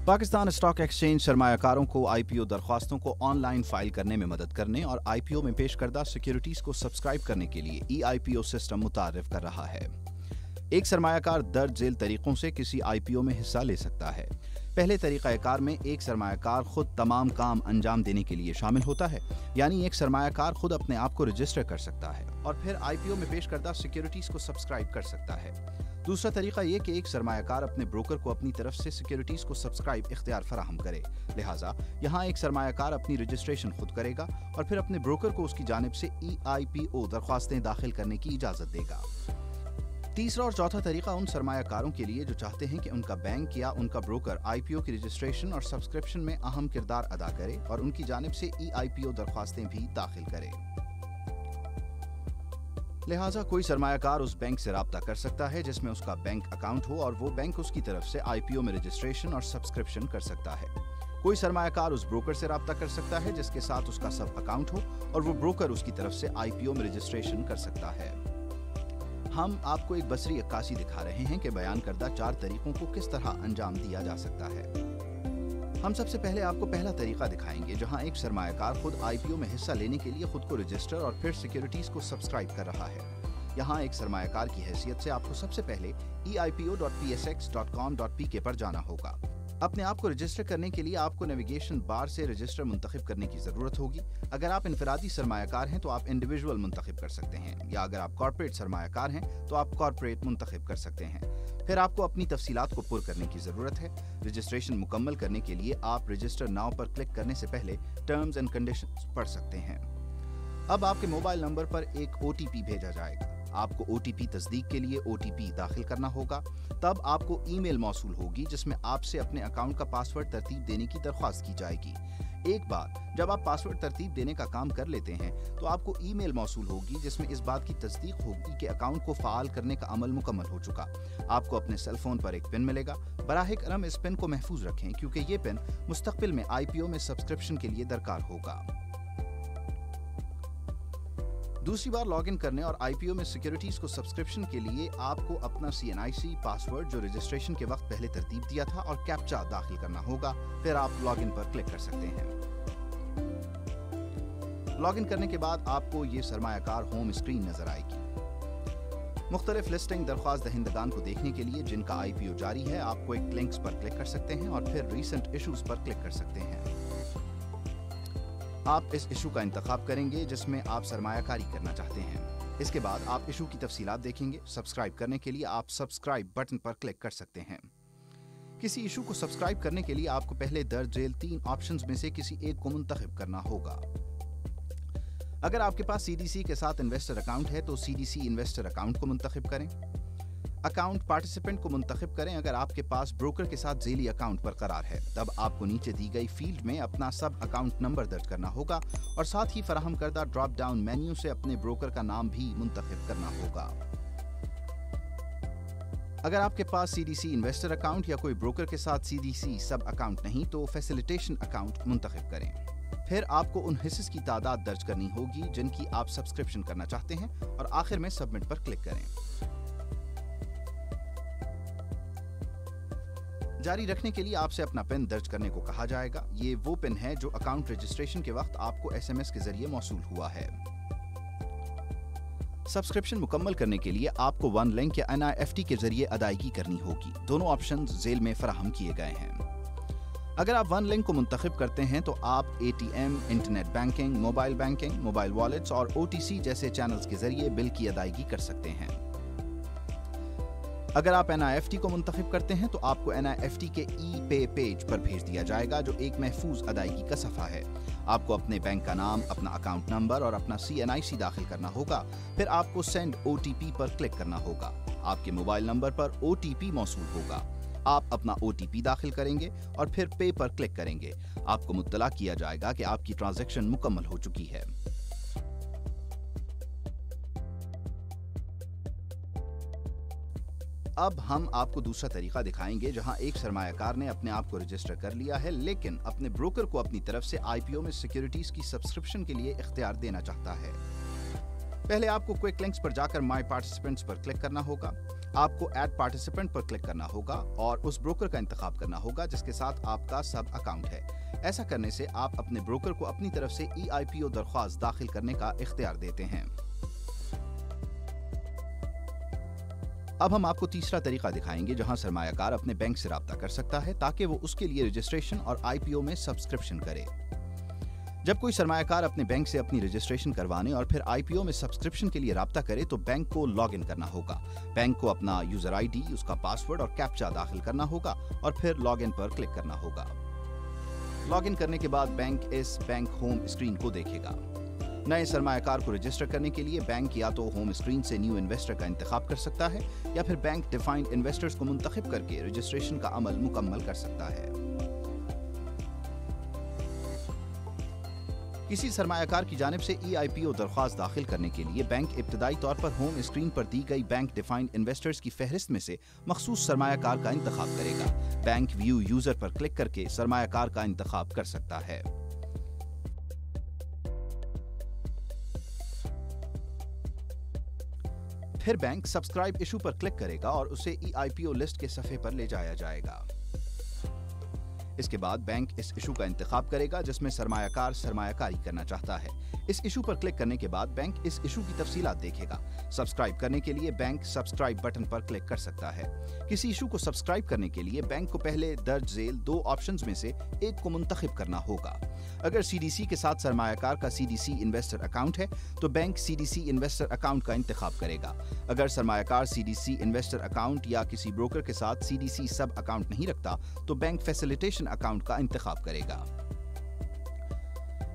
Pakistan stock exchange सरमायाकारों को IPO दरख्वास्तों को online file करने में मदद करने और आईपीओ में पेश करदा सिक्योरिटीज को सब्सक्राइब करने के लिए ईआईपीओ सिस्टम मुतारिफ कर रहा है। एक सरमायाकार दर्ज झेल तरीकों से किसी आईपीओ में हिस्सा ले सकता है। पहले तरीक़ाकार में एक सरमायाकार खुद तमाम काम अंजाम देने के लिए शामिल होता है, यानी एक सरमायाकार खुद अपने आप को रजिस्टर कर सकता है और फिर आईपीओ में पेश करदा सिक्योरिटीज को सब्सक्राइब कर सकता है। दूसरा तरीका ये कि एक सरमायाकार अपने ब्रोकर को अपनी तरफ से सिक्योरिटीज को सब्सक्राइब इख्तियार फराहम करे। लिहाजा यहाँ एक सरमायाकार अपनी रजिस्ट्रेशन खुद करेगा और फिर अपने ब्रोकर को उसकी जानिब से ईआईपीओ दरख्वास्तें दाखिल करने की इजाज़त देगा। तीसरा और चौथा तरीका उन सरमायाकारों के लिए जो चाहते हैं कि उनका बैंक या उनका ब्रोकर आईपीओ की रजिस्ट्रेशन और सब्सक्रिप्शन में अहम किरदार अदा करे और उनकी जानिब से ईआईपीओ दरख्वास्तें भी दाखिल करे। लिहाजा कोई सरमायाकार उस बैंक से राब्ता कर सकता है जिसमें उसका बैंक अकाउंट हो और वो बैंक उसकी तरफ से आईपीओ में रजिस्ट्रेशन और सब्सक्रिप्शन कर सकता है। कोई सरमायाकार उस ब्रोकर से राब्ता कर सकता है जिसके साथ उसका सब अकाउंट हो और वो ब्रोकर उसकी तरफ से आईपीओ में रजिस्ट्रेशन कर सकता है। हम आपको एक बसरी अक्कासी दिखा रहे हैं कि बयान करदा 4 तरीकों को किस तरह अंजाम दिया जा सकता है। हम सबसे पहले आपको पहला तरीका दिखाएंगे जहां एक सरमायाकार खुद आईपीओ में हिस्सा लेने के लिए खुद को रजिस्टर और फिर सिक्योरिटीज को सब्सक्राइब कर रहा है। यहां एक सरमायाकार की हैसियत से आपको सबसे पहले eipo.psx.com.pk पर जाना होगा। अपने आप को रजिस्टर करने के लिए आपको नेविगेशन बार से रजिस्टर मुंतखब करने की जरूरत होगी। अगर आप इनफरादी सरमायाकार हैं तो आप इंडिविजुअल मुंतखब कर सकते हैं, या अगर आप कॉर्पोरेट सरमायाकार हैं तो आप कॉर्पोरेट मुंतखब कर सकते हैं। फिर आपको अपनी तफसीलात को पुर करने की जरूरत है। रजिस्ट्रेशन मुकम्मल करने के लिए आप रजिस्टर नाउ पर क्लिक करने से पहले टर्म्स एंड कंडीशंस पढ़ सकते हैं। अब आपके मोबाइल नंबर पर एक ओटीपी भेजा जाएगा। आपको ओटीपी तस्दीक के लिए ओटीपी दाखिल करना होगा। तब आपको ईमेल मौसूल होगी जिसमें आपसे अपने अकाउंट का पासवर्ड तरतीब देने की दरख्वास्त की जाएगी। एक बार जब आप पासवर्ड तरतीब देने का काम कर लेते हैं तो आपको ईमेल मौसूल होगी जिसमें इस बात की तस्दीक होगी कि अकाउंट को फ़ाल करने का अमल मुकम्मल हो चुका। आपको अपने सेल फोन पर एक पिन मिलेगा। बराह करम इस पिन को महफूज रखें क्योंकि ये पिन मुस्तकबिल में आईपीओ में सब्सक्रिप्शन के लिए दरकार होगा। दूसरी बार लॉगिन करने और आईपीओ में सिक्योरिटीज को सब्सक्रिप्शन के लिए आपको अपना CNIC पासवर्ड जो रजिस्ट्रेशन के वक्त पहले तरतीब दिया था और कैप्चा दाखिल करना होगा। फिर आप लॉगिन पर क्लिक कर सकते हैं। लॉगिन करने के बाद आपको ये सरमायाकार होम स्क्रीन नजर आएगी। मुख्तलिफ लिस्टिंग दरख्वास्त दहिंदगान को देखने के लिए जिनका आईपीओ जारी है आपको एक लिंक्स पर क्लिक कर सकते हैं और फिर रीसेंट इशूज पर क्लिक कर सकते हैं। आप इस इशू का इंतखाब करेंगे जिसमें आप सरमायाकारी करना चाहते हैं। इसके बाद आप इशू की तफसीलात देखेंगे। सब्सक्राइब करने के लिए आप सब्सक्राइब बटन पर क्लिक कर सकते हैं। किसी इशू को सब्सक्राइब करने के लिए आपको पहले दर्ज झेल 3 ऑप्शंस में से किसी एक को मुंतखब करना होगा। अगर आपके पास CDC के साथ इन्वेस्टर अकाउंट है तो CDC इन्वेस्टर अकाउंट को मुंतखब करें। अकाउंट पार्टिसिपेंट को मुंतखब करें अगर आपके पास ब्रोकर के साथ झेली अकाउंट बरकरार है। तब आपको नीचे दी गई फील्ड में अपना सब अकाउंट नंबर दर्ज करना होगा और साथ ही फराहम करदा ड्रॉप डाउन मेन्यू से अपने ब्रोकर का नाम भी मुंतखब करना होगा। अगर आपके पास CDC इन्वेस्टर अकाउंट या कोई ब्रोकर के साथ CDC सब अकाउंट नहीं तो फैसिलिटेशन अकाउंट मुंतखब करें। फिर आपको उन हिस्सेस की तादाद दर्ज करनी होगी जिनकी आप सब्सक्रिप्शन करना चाहते हैं और आखिर में सबमिट पर क्लिक करें। जारी रखने के लिए आपसे अपना पिन दर्ज करने को कहा जाएगा। ये वो पिन है जो अकाउंट रजिस्ट्रेशन के वक्त आपको SMS के जरिए मौसूल हुआ है। सब्सक्रिप्शन मुकम्मल करने के लिए आपको वन लिंक या NIFT के जरिए अदायगी करनी होगी। दोनों ऑप्शन झेल में फराहम किए गए हैं। अगर आप वन लिंक को मुंतखब करते हैं तो आप ATM, internet banking, mobile wallets और OTC जैसे चैनल्स के जरिए बिल की अदायगी कर सकते हैं। अगर आप NIFT को मुंतखब करते हैं तो आपको NIFT के e-पे पेज पर भेज दिया जाएगा जो एक महफूज अदायगी का सफ़ा है। आपको अपने बैंक का नाम, अपना अकाउंट नंबर और अपना CNIC दाखिल करना होगा। फिर आपको सेंड OTP पर क्लिक करना होगा। आपके मोबाइल नंबर पर OTP मौसूल होगा। आप अपना OTP दाखिल करेंगे और फिर पे पर क्लिक करेंगे। आपको मुत्तला किया जाएगा कि आपकी ट्रांजैक्शन मुकम्मल हो चुकी है। अब हम आपको दूसरा तरीका दिखाएंगे जहां एक सरमायाकार ने अपने आप को रजिस्टर कर लिया है लेकिन अपने ब्रोकर को अपनी तरफ से आईपीओ में सिक्योरिटीज की सब्सक्रिप्शन के लिए इख्तियार देना चाहता है। पहले आपको क्विक लिंक्स पर जाकर माय पार्टिसिपेंट्स पर क्लिक करना होगा। आपको ऐड पार्टिसिपेंट पर क्लिक करना होगा और उस ब्रोकर का इंतखाब करना होगा जिसके साथ आपका सब अकाउंट है। ऐसा करने से आप अपने ब्रोकर को अपनी तरफ से EIPO दरख्वास्त दाखिल करने का इख्तियार देते हैं। अब हम आपको तीसरा तरीका दिखाएंगे जहां सरमायाकार अपने बैंक से राब्ता कर सकता है ताकि वो उसके लिए रजिस्ट्रेशन और IPO में सब्सक्रिप्शन करे। जब कोई सरमायाकार अपने बैंक से अपनी रजिस्ट्रेशन करवाने और फिर IPO में सब्सक्रिप्शन के लिए राब्ता करे तो बैंक को लॉग इन करना होगा। बैंक को अपना यूजर ID, उसका पासवर्ड और कैप्चा दाखिल करना होगा और फिर लॉग इन पर क्लिक करना होगा। लॉग इन करने के बाद बैंक इस बैंक होम स्क्रीन को देखेगा। नए सरमायाकार को रजिस्टर करने के लिए बैंक या तो होम स्क्रीन से न्यू इन्वेस्टर का इंतखाब कर सकता है या फिर बैंक डिफाइंड इन्वेस्टर्स को मुंतखब करके रजिस्ट्रेशन का अमल मुकम्मल कर सकता है। किसी सरमायाकार की जानिब से EIPO दरख्वास्त दाखिल करने के लिए बैंक इब्तदाई तौर पर होम स्क्रीन पर दी गई बैंक डिफाइंड इन्वेस्टर्स की फहरिस्त में से मखसूस सरमायाकार का इंतखाब करेगा। बैंक व्यू यूजर पर क्लिक करके सरमायाकार का इंतखाब कर सकता है। फिर बैंक सब्सक्राइब इशू पर क्लिक करेगा और उसे EIPO लिस्ट के सफ़े पर ले जाया जाएगा। इसके बाद बैंक इस इशू का इंतखाब करेगा जिसमें सरमायाकार सरमायाकारी करना चाहता है। इस इशू पर क्लिक करने के बाद बैंक इस इशू की तफसीलात देखेगा। सब्सक्राइब करने के लिए बैंक सब्सक्राइब बटन पर क्लिक कर सकता है। किसी इशू को सब्सक्राइब करने के लिए बैंक को पहले दर्ज झेल 2 ऑप्शंस में से एक को मुंतखब करना होगा। अगर CDC के साथ सरमायाकार का CDC इन्वेस्टर अकाउंट है तो बैंक CDC इन्वेस्टर अकाउंट का इंतखाब करेगा। अगर सरमायाकार CDC इन्वेस्टर अकाउंट या किसी ब्रोकर के साथ CDC सब अकाउंट नहीं रखता तो बैंक फैसिलिटेशन अकाउंट का इंतखाब करेगा।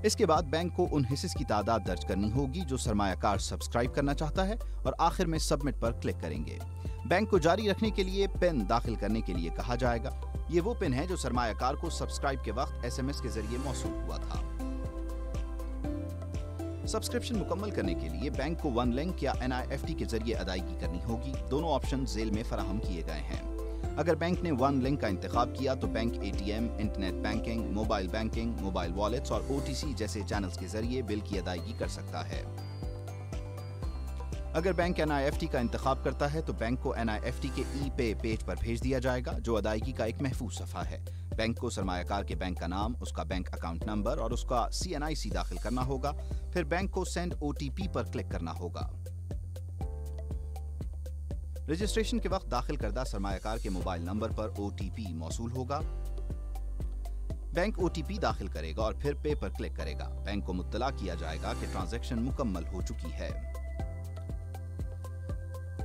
इसके बाद बैंक को उन हिस्सेस की तादाद दर्ज करनी होगी जो सरमायाकार सब्सक्राइब करना चाहता है और आखिर में सबमिट पर क्लिक करेंगे। बैंक को जारी रखने के लिए पिन दाखिल करने के लिए कहा जाएगा। ये वो पिन है जो सरमायाकार को सब्सक्राइब के वक्त SMS के जरिए मौसूल हुआ था। सब्सक्रिप्शन मुकम्मल करने के लिए बैंक को वन लिंक या NIFT के जरिए अदायगी करनी होगी। दोनों ऑप्शन झेल में फराहम किए गए हैं। अगर बैंक ने वन लिंक का इंतखाब किया तो bank ATM, internet banking, mobile banking, mobile wallets और OTC जैसे चैनल्स के जरिए बिल की अदायगी कर सकता है। अगर बैंक NIFT का इंतखाब करता है तो बैंक को NIFT के E-Pay पेज पर भेज दिया जाएगा जो अदायगी का एक महफूज सफ़ा है। बैंक को सरमायाकार के बैंक का नाम, उसका बैंक अकाउंट नंबर और उसका CNIC दाखिल करना होगा। फिर बैंक को सेंड OTP पर क्लिक करना होगा। रजिस्ट्रेशन के वक्त दाखिल करदा सरमायाकार के मोबाइल नंबर पर OTP मौसूल होगा। बैंक OTP दाखिल करेगा और फिर पे पर क्लिक करेगा। बैंक को मुत्तला किया जाएगा कि ट्रांजैक्शन मुकम्मल हो चुकी है।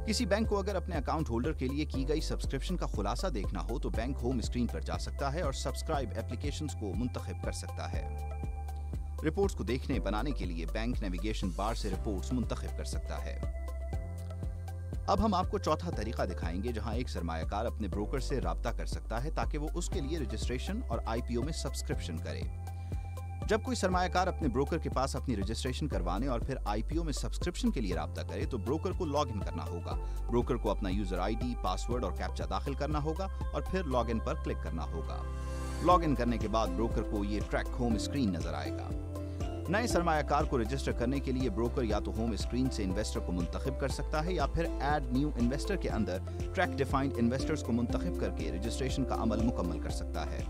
किसी बैंक को अगर अपने अकाउंट होल्डर के लिए की गई सब्सक्रिप्शन का खुलासा देखना हो तो बैंक होम स्क्रीन पर जा सकता है और सब्सक्राइब एप्लीकेशंस को मुंतखब कर सकता है। रिपोर्ट्स को देखने बनाने के लिए बैंक नेविगेशन बार से रिपोर्ट्स मुंतखब कर सकता है। अब हम आपको चौथा तरीका दिखाएंगे जहां एक सरमायाकार अपने ब्रोकर से राब्ता कर सकता है ताकि वो उसके लिए रजिस्ट्रेशन और IPO में सब्सक्रिप्शन करे। जब कोई सरमायाकार अपने ब्रोकर के पास अपनी रजिस्ट्रेशन करवाने और फिर IPO में सब्सक्रिप्शन के लिए राब्ता करे तो ब्रोकर को लॉग इन करना होगा। ब्रोकर को अपना यूजर ID, पासवर्ड और कैप्चा दाखिल करना होगा और फिर लॉग इन पर क्लिक करना होगा। लॉग इन करने के बाद ब्रोकर को ये ट्रैक होम स्क्रीन नजर आएगा। नए सरमायाकार को रजिस्टर करने के लिए ब्रोकर या तो होम स्क्रीन से इन्वेस्टर को मुंतखब कर सकता है या फिर ऐड न्यू इन्वेस्टर के अंदर ट्रैक डिफाइंड इन्वेस्टर्स को मुंतखब करके रजिस्ट्रेशन का अमल मुकम्मल कर सकता है।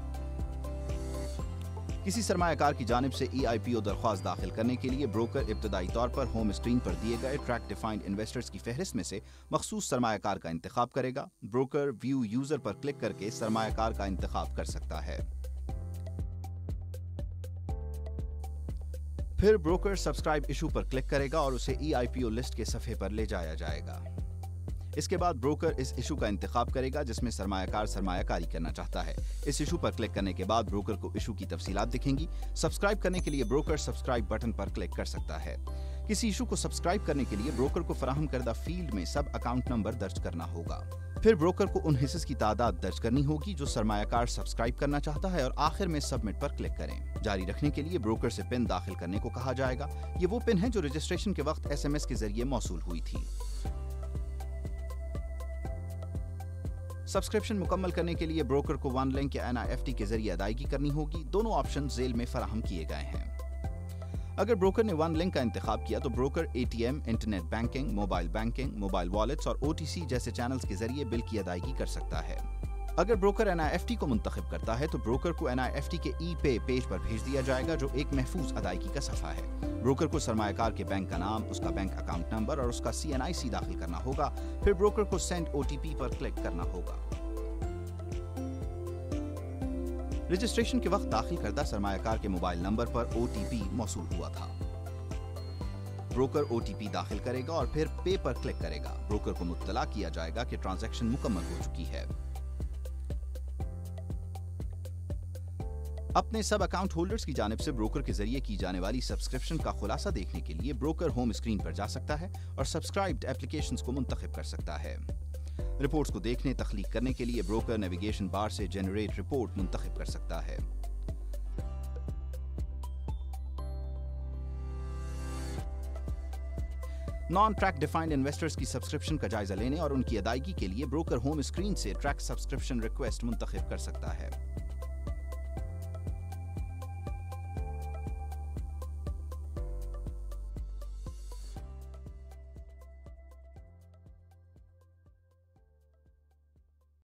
किसी सरमायाकार की जानिब से EIPO दरख्वास्त दाखिल करने के लिए ब्रोकर इब्तदाई तौर पर होम स्क्रीन पर दिए गए ट्रैक डिफाइंड इन्वेस्टर्स की फहरिस्त में से मखसूस सरमायाकार का इंतखाब करेगा। ब्रोकर व्यू यूजर पर क्लिक करके सरमायाकार का इंतखाब कर सकता है। फिर ब्रोकर सब्सक्राइब इशू पर क्लिक करेगा और उसे EIPO लिस्ट के सफ़े पर ले जाया जाएगा। इसके बाद ब्रोकर इस इशू का इंतखाब करेगा जिसमें सरमायाकार सरमायाकारी करना चाहता है। इस इशू पर क्लिक करने के बाद ब्रोकर को इशू की तफसीलात दिखेंगी। सब्सक्राइब करने के लिए ब्रोकर सब्सक्राइब बटन पर क्लिक कर सकता है। किसी इशू को सब्सक्राइब करने के लिए ब्रोकर को फराहम करदा फील्ड में सब अकाउंट नंबर दर्ज करना होगा। फिर ब्रोकर को उन हिस्सेस की तादाद दर्ज करनी होगी जो सरमायाकार सब्सक्राइब करना चाहता है और आखिर में सबमिट पर क्लिक करें। जारी रखने के लिए ब्रोकर से पिन दाखिल करने को कहा जाएगा। ये वो पिन है जो रजिस्ट्रेशन के वक्त SMS के जरिए मौसूल हुई थी। सब्सक्रिप्शन मुकम्मल करने के लिए ब्रोकर को वन लिंक या NIFT के जरिए अदायगी करनी होगी। दोनों ऑप्शन झेल में फराहम किए गए हैं। अगर ब्रोकर ने वन लिंक का इंतखाब किया तो broker ATM, internet banking, mobile wallets और ओटीसी जैसे चैनल्स के जरिए बिल की अदायगी कर सकता है। अगर ब्रोकर एनआईएफटी को मुंतखब करता है तो ब्रोकर को एनआईएफटी के ई पे पेज पर भेज दिया जाएगा, जो एक महफूज अदायगी का सफा है। ब्रोकर को सरमायाकार के बैंक का नाम, उसका बैंक अकाउंट नंबर और उसका CNIC दाखिल करना होगा। फिर ब्रोकर को सेंड OTP पर क्लिक करना होगा। रजिस्ट्रेशन के वक्त दाखिल करदा सरमायाकार के मोबाइल नंबर पर OTP मौसूल हुआ था। ब्रोकर OTP दाखिल करेगा और फिर पे पर क्लिक करेगा। ब्रोकर को मुत्तला किया जाएगा कि ट्रांजैक्शन मुकम्मल हो चुकी है। अपने सब अकाउंट होल्डर्स की जानिब से ब्रोकर के जरिए की जाने वाली सब्सक्रिप्शन का खुलासा देखने के लिए ब्रोकर होम स्क्रीन पर जा सकता है और सब्सक्राइब्ड एप्लीकेशंस को मुंतखब कर सकता है। रिपोर्ट्स को देखने, तख्लीक करने के लिए ब्रोकर नेविगेशन बार से जनरेट रिपोर्ट मुंतखब कर सकता है। नॉन ट्रैक डिफाइंड इन्वेस्टर्स की सब्सक्रिप्शन का जायजा लेने और उनकी अदायगी के लिए ब्रोकर होम स्क्रीन से ट्रैक सब्सक्रिप्शन रिक्वेस्ट मुंतखब कर सकता है।